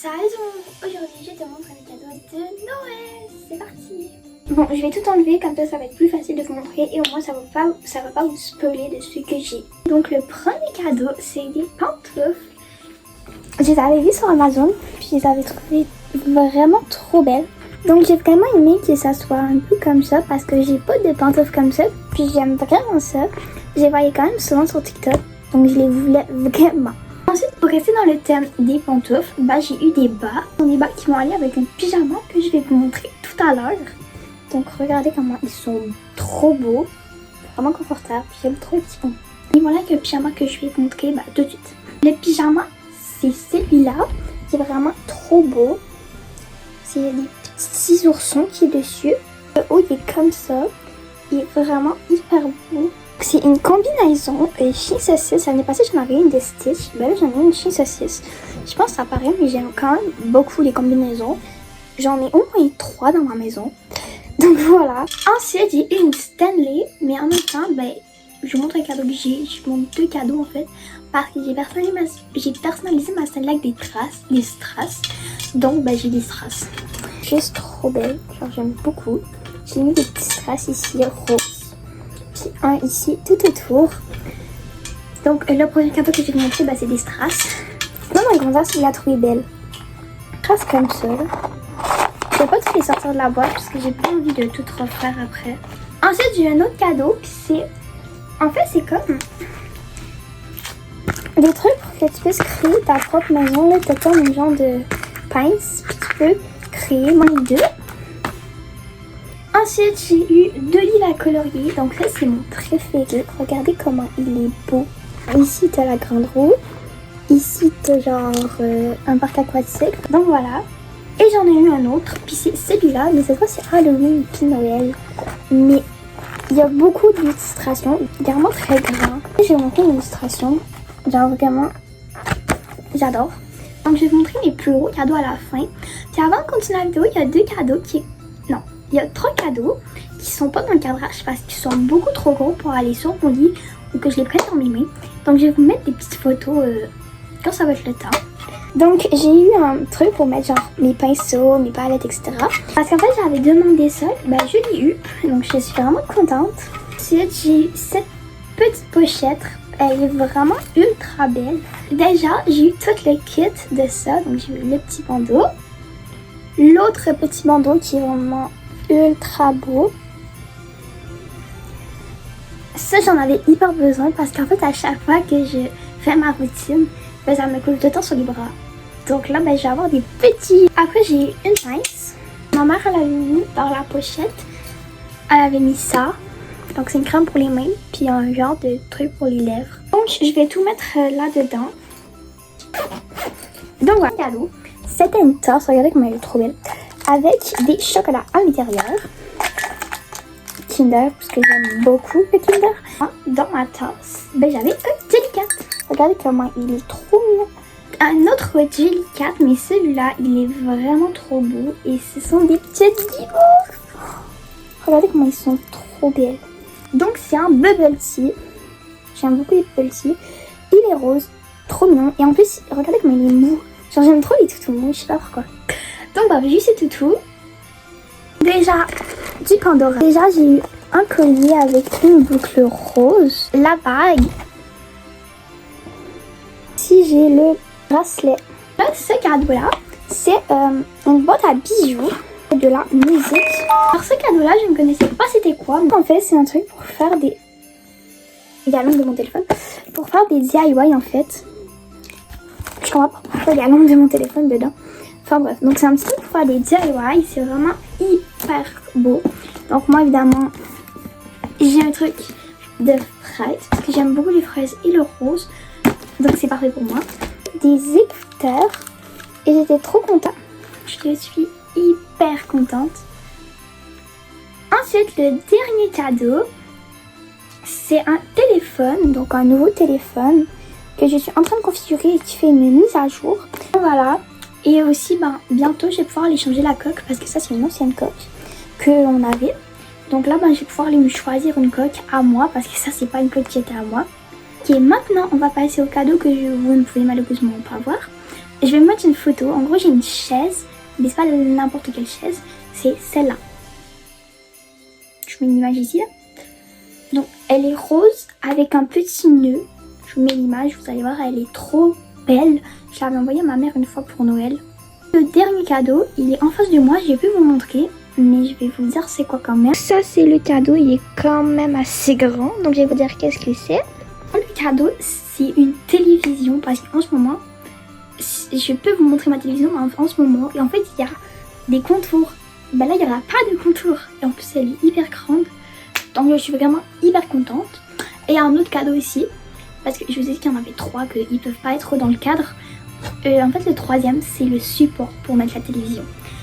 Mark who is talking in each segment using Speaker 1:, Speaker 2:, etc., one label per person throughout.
Speaker 1: Salut tout le monde, aujourd'hui je te montre les cadeaux de Noël, c'est parti. Bon, je vais tout enlever, comme ça va être plus facile de vous montrer et au moins ça va pas vous spoiler de ce que j'ai. Donc le premier cadeau, c'est des pantoufles. Je les avais vues sur Amazon, puis je les avais trouvées vraiment trop belles. Donc j'ai vraiment aimé que ça soit un peu comme ça parce que j'ai pas de pantoufles comme ça, puis j'aime vraiment ça. Je les voyais quand même souvent sur TikTok, donc je les voulais vraiment. Ensuite, pour rester dans le thème des pantoufles, j'ai eu des bas. Des bas qui vont aller avec un pyjama que je vais vous montrer tout à l'heure. Donc regardez comment ils sont trop beaux, vraiment confortables, j'aime trop les petits ponts. Et voilà le pyjama que je vais vous montrer tout de suite. Le pyjama, c'est celui-là, qui est vraiment trop beau. C'est des petits oursons qui est dessus. Le haut il est comme ça, il est vraiment hyper beau. C'est une combinaison chien saucisse. L'année passée j'en avais une de Stitch, là j'en ai une chien saucisse. Je pense que ça paraît mais j'aime quand même beaucoup les combinaisons. J'en ai au moins 3 dans ma maison. Donc voilà. Ensuite j'ai eu une Stanley, mais en même temps je vous montre un cadeau que j'ai. Je vous montre 2 cadeaux en fait. Parce que j'ai personnalisé ma Stanley avec des strass. Donc j'ai des strass. Juste trop belle, genre j'aime beaucoup. J'ai mis des petits strass ici roses. Puis un ici tout autour. Donc le prochain cadeau que je vais vous montrer c'est des strass. Moi ma grandeur il l'a trouvé belle. Strass comme ça. Je vais pas tout les sortir de la boîte parce que j'ai pas envie de tout refaire après. Ensuite j'ai un autre cadeau puis c'est... En fait c'est comme... des trucs pour que tu puisses créer ta propre maison. Là t'as comme une genre de pince puis tu peux créer moins 2. Ensuite, j'ai eu 2 livres à colorier. Donc là, c'est mon préféré. Regardez comment il est beau. Ici, t'as la grande roue. Ici, t'as genre un parc aquatique. Donc voilà. Et j'en ai eu un autre. Puis c'est celui-là. Mais cette fois, c'est Halloween puis Noël. Mais il y a beaucoup d'illustrations. Vraiment très grand. Et j'ai montré une illustration. Genre vraiment, j'adore. Donc je vais vous montrer mes plus gros cadeaux à la fin. Puis avant de continuer la vidéo, il y a 2 cadeaux qui... Non. Il y a 3 cadeaux qui sont pas dans le cadrage parce qu'ils sont beaucoup trop gros pour aller sur mon lit ou que je les prenne dans mes mains. Donc je vais vous mettre des petites photos quand ça va être le temps. Donc j'ai eu un truc pour mettre genre mes pinceaux, mes palettes, etc. Parce qu'en fait j'avais demandé ça, je l'ai eu. Donc je suis vraiment contente. Ensuite j'ai eu cette petite pochette. Elle est vraiment ultra belle. Déjà j'ai eu tout le kit de ça. Donc j'ai eu le petit bandeau. L'autre petit bandeau qui est vraiment ultra beau. Ça j'en avais hyper besoin parce qu'en fait à chaque fois que je fais ma routine, ça me coule tout le temps sur les bras. Donc là je vais avoir des petits. Après j'ai eu une pince. Ma mère elle avait mis dans la pochette. Elle avait mis ça. Donc c'est une crème pour les mains. Puis un genre de truc pour les lèvres. Donc je vais tout mettre là dedans. Donc voilà, cadeau. C'était une tasse, regardez comme elle est trop belle. Avec des chocolats à l'intérieur. Kinder, parce que j'aime beaucoup le Kinder. Dans ma tasse, j'avais un Jelly Cat. Regardez comment il est trop mignon. Un autre Jelly Cat, mais celui-là, il est vraiment trop beau. Et ce sont des petites guimauves. Regardez comment ils sont trop belles. Donc c'est un Bubble Tea. J'aime beaucoup les Bubble Tea. Il est rose, trop mignon. Et en plus, regardez comment il est mou. Genre j'aime trop les toutous mous, je sais pas pourquoi. Donc j'ai eu ces toutous. Déjà, du Pandora. Déjà j'ai eu un collier avec une boucle rose. La bague. Ici j'ai le bracelet. Là, ce cadeau là, c'est une boîte à bijoux de la musique. Alors ce cadeau là, je ne connaissais pas c'était quoi. En fait c'est un truc pour faire des... Il y a l'ombre de mon téléphone. Pour faire des DIY en fait. Je comprends pas pourquoi il y a l'ombre de mon téléphone dedans. Enfin bref, donc c'est un petit truc pour faire des DIY. C'est vraiment hyper beau. Donc moi évidemment, j'ai un truc de fraises. Parce que j'aime beaucoup les fraises et le rose. Donc c'est parfait pour moi. Des écouteurs. Et j'étais trop contente. Je suis hyper contente. Ensuite, le dernier cadeau. C'est un téléphone. Donc un nouveau téléphone. Que je suis en train de configurer et qui fait une mise à jour. Voilà. Et aussi, bientôt, je vais pouvoir aller changer la coque parce que ça, c'est une ancienne coque qu'on avait. Donc là, je vais pouvoir aller me choisir une coque à moi parce que ça, c'est pas une coque qui était à moi. Ok, maintenant, on va passer au cadeau que vous ne pouvez malheureusement pas voir. Je vais mettre une photo. En gros, j'ai une chaise, mais c'est pas n'importe quelle chaise, c'est celle-là. Je mets une image ici. Là. Donc, elle est rose avec un petit nœud. Je vous mets l'image, vous allez voir, elle est trop belle. Je l'avais envoyée à ma mère une fois pour Noël. Le dernier cadeau, il est en face de moi, je vais vous montrer, mais je vais vous dire c'est quoi quand même. Ça, c'est le cadeau, il est quand même assez grand, donc je vais vous dire qu'est-ce que c'est. Le cadeau, c'est une télévision, parce qu'en ce moment, je peux vous montrer ma télévision en ce moment, et en fait, il y a des contours. Ben là, il n'y aura pas de contours, et en plus, elle est hyper grande, donc je suis vraiment hyper contente. Et il y a un autre cadeau ici, parce que je vous ai dit qu'il y en avait 3, qu'ils ne peuvent pas être dans le cadre. En fait, le troisième, c'est le support pour mettre la télévision.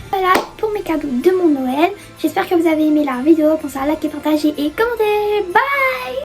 Speaker 1: Voilà pour mes cadeaux de mon Noël. J'espère que vous avez aimé la vidéo. Pensez à liker, partager et commenter. Bye!